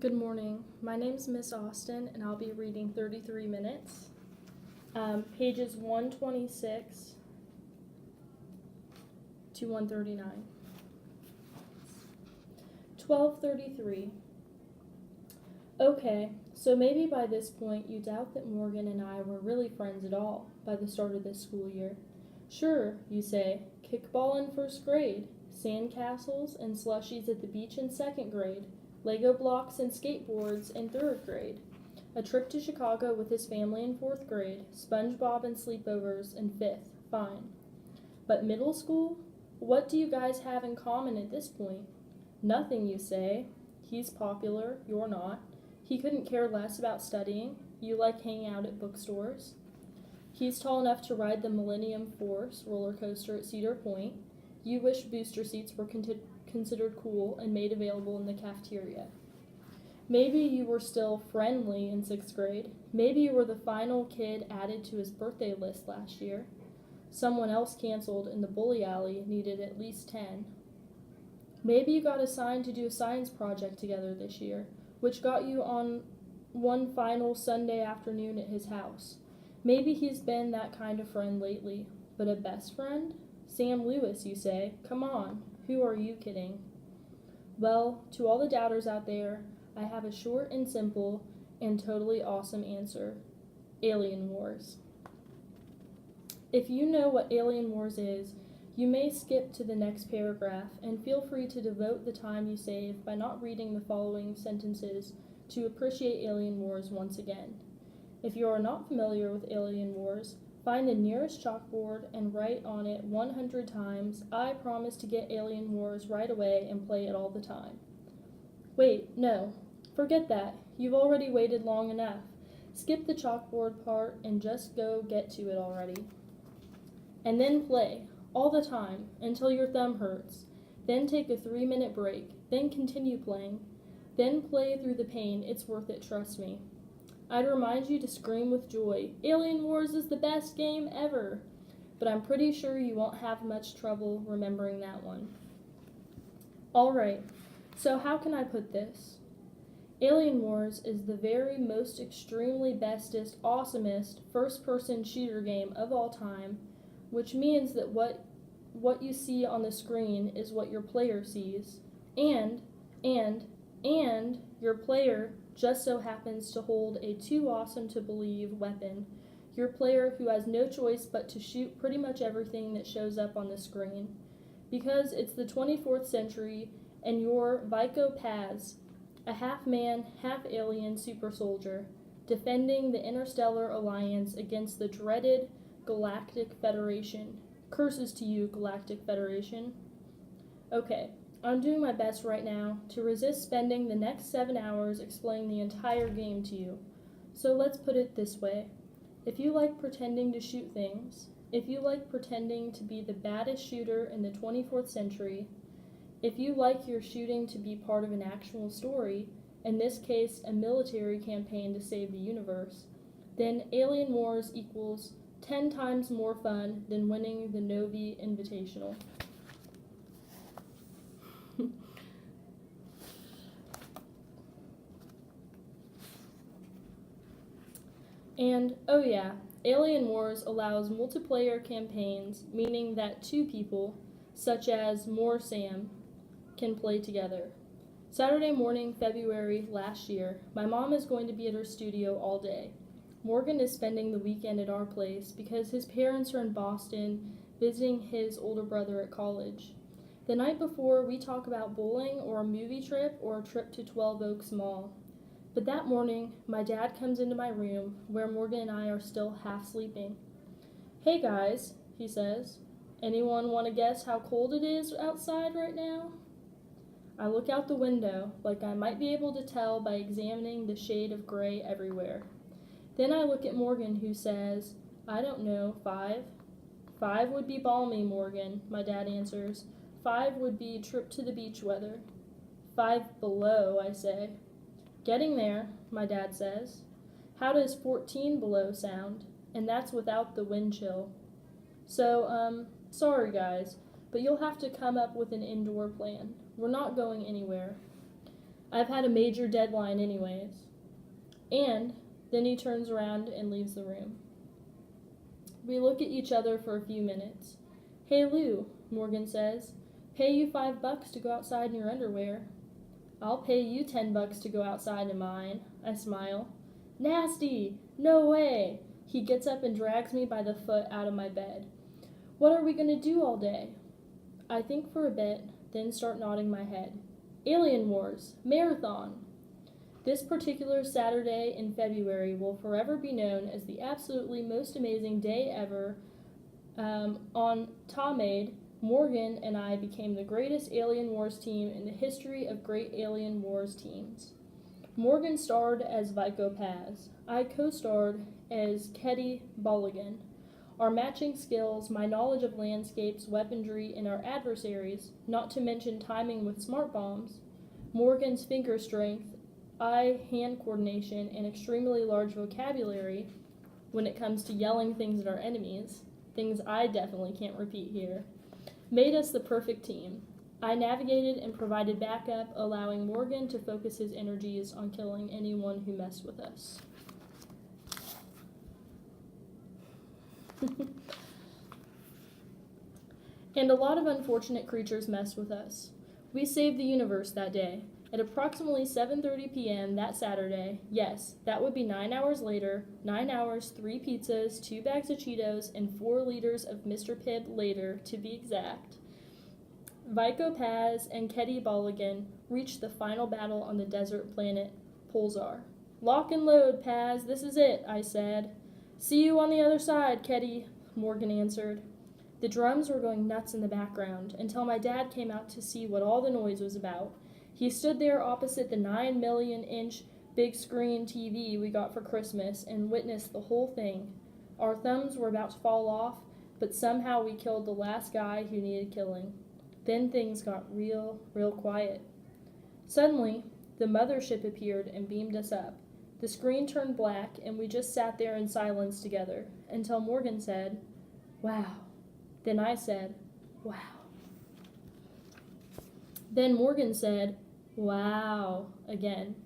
Good morning. My name's Miss Austin, and I'll be reading 33 minutes. Pages 126 to 139. 12:33. Okay, so maybe by this point you doubt that Morgan and I were really friends at all by the start of this school year. Sure, you say, kickball in first grade, sand castles and slushies at the beach in second grade, Lego blocks and skateboards in third grade, a trip to Chicago with his family in fourth grade, SpongeBob and sleepovers in fifth. Fine. But middle school? What do you guys have in common at this point? Nothing, you say. He's popular, you're not. He couldn't care less about studying. You like hanging out at bookstores. He's tall enough to ride the Millennium Force roller coaster at Cedar Point. You wish booster seats were considered cool and made available in the cafeteria. Maybe you were still friendly in sixth grade. Maybe you were the final kid added to his birthday list last year. Someone else canceled and the bully alley needed at least 10. Maybe you got assigned to do a science project together this year, which got you on one final Sunday afternoon at his house. Maybe he's been that kind of friend lately, but a best friend? Sam Lewis, you say. Come on, who are you kidding? Well, to all the doubters out there, I have a short and simple and totally awesome answer. Alien Wars. If you know what Alien Wars is, you may skip to the next paragraph and feel free to devote the time you save by not reading the following sentences to appreciate Alien Wars once again. If you are not familiar with Alien Wars, find the nearest chalkboard and write on it 100 times, I promise to get Alien Wars right away and play it all the time. Wait, no, forget that. You've already waited long enough. Skip the chalkboard part and just go get to it already. And then play, all the time, until your thumb hurts. Then take a 3-minute break. Then continue playing. Then play through the pain. It's worth it, trust me. I'd remind you to scream with joy. Alien Wars is the best game ever. But I'm pretty sure you won't have much trouble remembering that one. Alright, so how can I put this? Alien Wars is the very most extremely bestest, awesomest first-person shooter game of all time, which means that what you see on the screen is what your player sees, and your player just so happens to hold a too awesome to believe weapon, your player who has no choice but to shoot pretty much everything that shows up on the screen. Because it's the 24th century and you're Vico Paz, a half-man, half-alien super soldier, defending the Interstellar Alliance against the dreaded Galactic Federation. Curses to you, Galactic Federation. Okay, I'm doing my best right now to resist spending the next 7 hours explaining the entire game to you. So let's put it this way. If you like pretending to shoot things, if you like pretending to be the baddest shooter in the 24th century, if you like your shooting to be part of an actual story, in this case a military campaign to save the universe, then Alien Wars equals 10 times more fun than winning the Novi Invitational. And, oh yeah, Alien Wars allows multiplayer campaigns, meaning that 2 people, such as more Sam, can play together. Saturday morning, February last year, my mom is going to be at her studio all day. Morgan is spending the weekend at our place because his parents are in Boston visiting his older brother at college. The night before, we talk about bowling or a movie trip or a trip to 12 Oaks Mall. But that morning, my dad comes into my room, where Morgan and I are still half sleeping. Hey guys, he says. Anyone want to guess how cold it is outside right now? I look out the window, like I might be able to tell by examining the shade of gray everywhere. Then I look at Morgan, who says, I don't know, 5? 5 would be balmy, Morgan, my dad answers. 5 would be trip to the beach weather. 5 below, I say. Getting there, my dad says. How does 14 below sound? And that's without the wind chill. So, sorry guys, but you'll have to come up with an indoor plan. We're not going anywhere. I've had a major deadline anyways. And then he turns around and leaves the room. We look at each other for a few minutes. Hey Lou, Morgan says, pay you $5 to go outside in your underwear. I'll pay you $10 to go outside in mine, I smile. Nasty! No way! He gets up and drags me by the foot out of my bed. What are we going to do all day? I think for a bit, then start nodding my head. Alien Wars, marathon. This particular Saturday in February will forever be known as the absolutely most amazing day ever. On Tamade, Morgan and I became the greatest Alien Wars team in the history of great Alien Wars teams. Morgan starred as Vico Paz. I co-starred as Keddy Bolligan. Our matching skills, my knowledge of landscapes, weaponry, and our adversaries, not to mention timing with smart bombs, Morgan's finger strength, eye-hand coordination, and extremely large vocabulary when it comes to yelling things at our enemies, things I definitely can't repeat here, made us the perfect team. I navigated and provided backup, allowing Morgan to focus his energies on killing anyone who messed with us. And a lot of unfortunate creatures messed with us. We saved the universe that day. At approximately 7:30 p.m. that Saturday, yes, that would be 9 hours later, 9 hours, 3 pizzas, 2 bags of Cheetos, and 4 liters of Mr. Pibb later, to be exact, Vico Paz and Keddy Bolligan reached the final battle on the desert planet Pulsar. Lock and load, Paz, this is it, I said. See you on the other side, Keddy, Morgan answered. The drums were going nuts in the background until my dad came out to see what all the noise was about. He stood there opposite the 9 million-inch big screen TV we got for Christmas and witnessed the whole thing. Our thumbs were about to fall off, but somehow we killed the last guy who needed killing. Then things got real quiet. Suddenly, the mothership appeared and beamed us up. The screen turned black, and we just sat there in silence together until Morgan said, "Wow." Then I said, "Wow." Then Morgan said, "Wow," again.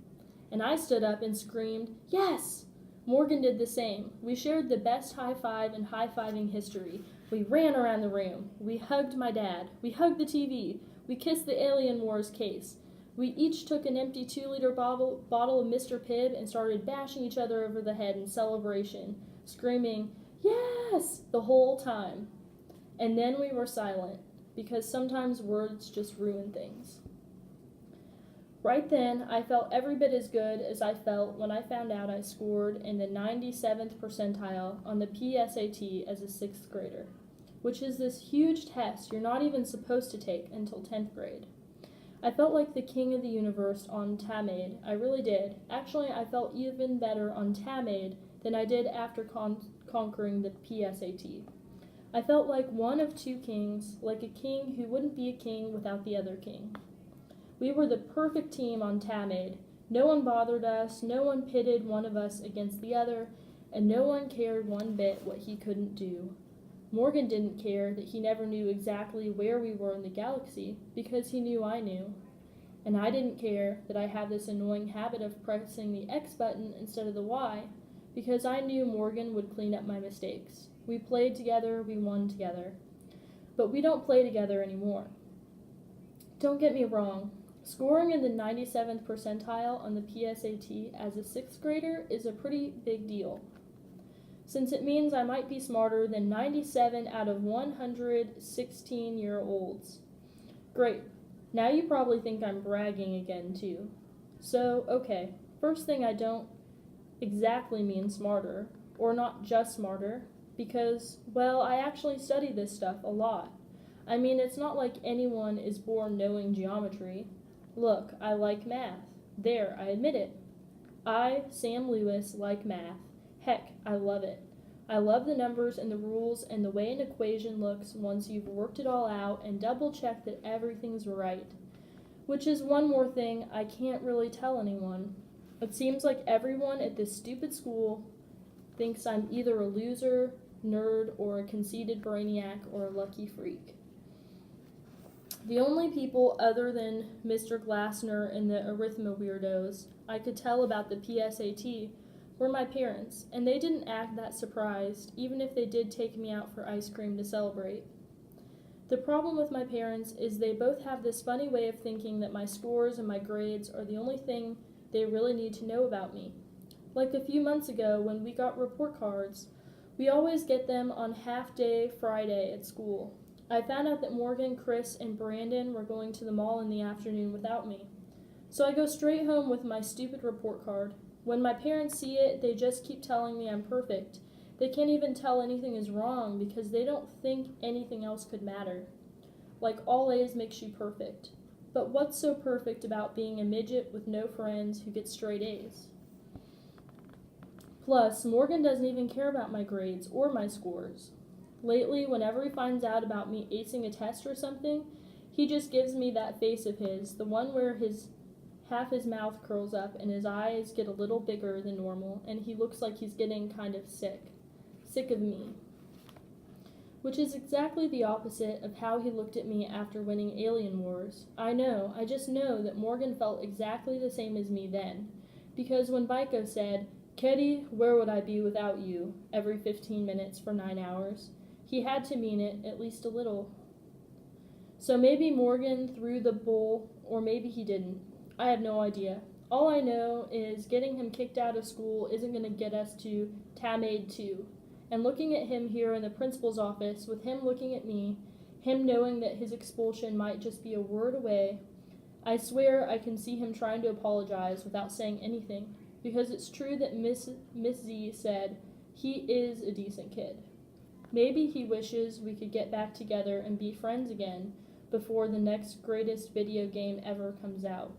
And I stood up and screamed, "Yes!" Morgan did the same. We shared the best high five in high-fiving history. We ran around the room. We hugged my dad. We hugged the TV. We kissed the Alien Wars case. We each took an empty 2-liter bottle of Mr. Pibb and started bashing each other over the head in celebration, screaming, "Yes!" the whole time. And then we were silent, because sometimes words just ruin things. Right then, I felt every bit as good as I felt when I found out I scored in the 97th percentile on the PSAT as a 6th grader, which is this huge test you're not even supposed to take until 10th grade. I felt like the king of the universe on Tamade. I really did. Actually, I felt even better on Tamade than I did after conquering the PSAT. I felt like one of two kings, like a king who wouldn't be a king without the other king. We were the perfect team on Tamade. No one bothered us, no one pitted one of us against the other, and no one cared one bit what he couldn't do. Morgan didn't care that he never knew exactly where we were in the galaxy, because he knew I knew. And I didn't care that I have this annoying habit of pressing the X button instead of the Y, because I knew Morgan would clean up my mistakes. We played together, we won together. But we don't play together anymore. Don't get me wrong. Scoring in the 97th percentile on the PSAT as a 6th grader is a pretty big deal, since it means I might be smarter than 97 out of 100 16-year-olds. Great. Now you probably think I'm bragging again, too. So, okay, first thing, I don't exactly mean smarter, or not just smarter, because, well, I actually study this stuff a lot. I mean, it's not like anyone is born knowing geometry. Look, I like math. There, I admit it. I, Sam Lewis, like math. Heck, I love it. I love the numbers and the rules and the way an equation looks once you've worked it all out and double-checked that everything's right. Which is one more thing I can't really tell anyone. It seems like everyone at this stupid school thinks I'm either a loser, nerd, or a conceited brainiac or a lucky freak. The only people other than Mr. Glassner and the arithma weirdos I could tell about the PSAT were my parents, and they didn't act that surprised, even if they did take me out for ice cream to celebrate. The problem with my parents is they both have this funny way of thinking that my scores and my grades are the only thing they really need to know about me. Like a few months ago when we got report cards, we always get them on half-day Friday at school. I found out that Morgan, Chris, and Brandon were going to the mall in the afternoon without me. So I go straight home with my stupid report card. When my parents see it, they just keep telling me I'm perfect. They can't even tell anything is wrong because they don't think anything else could matter. Like all A's makes you perfect. But what's so perfect about being a midget with no friends who gets straight A's? Plus, Morgan doesn't even care about my grades or my scores. Lately, whenever he finds out about me acing a test or something, he just gives me that face of his, the one where half his mouth curls up and his eyes get a little bigger than normal, and he looks like he's getting kind of sick. Sick of me. Which is exactly the opposite of how he looked at me after winning Alien Wars. I just know that Morgan felt exactly the same as me then. Because when Vico said, "Kitty, where would I be without you?" every 15 minutes for 9 hours, he had to mean it at least a little. So maybe Morgan threw the bull, or maybe he didn't. I have no idea. All I know is getting him kicked out of school isn't going to get us to TAMAID 2. And looking at him here in the principal's office, with him looking at me, him knowing that his expulsion might just be a word away, I swear I can see him trying to apologize without saying anything, because it's true that Miss Z said he is a decent kid. Maybe he wishes we could get back together and be friends again before the next greatest video game ever comes out.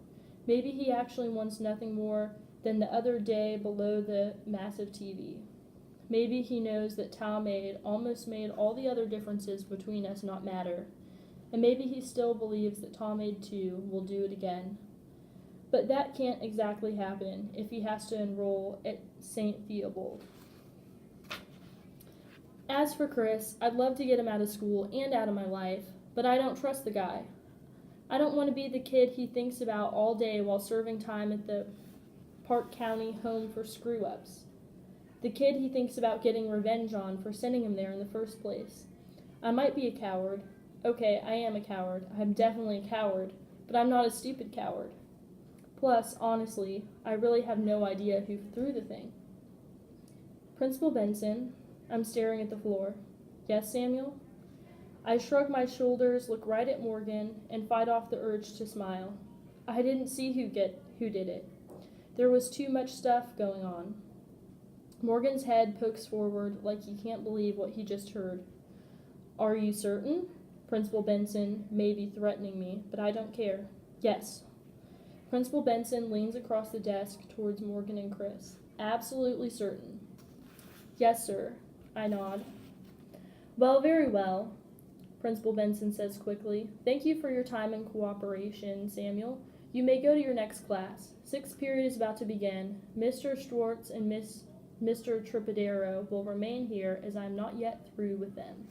Maybe he actually wants nothing more than the other day below the massive TV. Maybe he knows that TAMAID almost made all the other differences between us not matter. And maybe he still believes that TAMAID 2 will do it again. But that can't exactly happen if he has to enroll at St. Theobald. As for Chris, I'd love to get him out of school and out of my life, but I don't trust the guy. I don't want to be the kid he thinks about all day while serving time at the Park County Home for Screw-Ups. The kid he thinks about getting revenge on for sending him there in the first place. I might be a coward. Okay, I am a coward. I'm definitely a coward, but I'm not a stupid coward. Plus, honestly, I really have no idea who threw the thing. Principal Benson, I'm staring at the floor. Yes, Samuel? I shrug my shoulders, look right at Morgan, and fight off the urge to smile. I didn't see who did it. There was too much stuff going on. Morgan's head pokes forward like he can't believe what he just heard. Are you certain? Principal Benson may be threatening me, but I don't care. Yes. Principal Benson leans across the desk towards Morgan and Chris. Absolutely certain. Yes, sir. I nod. Well, very well, Principal Benson says quickly. Thank you for your time and cooperation, Samuel. You may go to your next class. 6th period is about to begin. Mr. Schwartz and Mr. Tripodero will remain here as I am not yet through with them.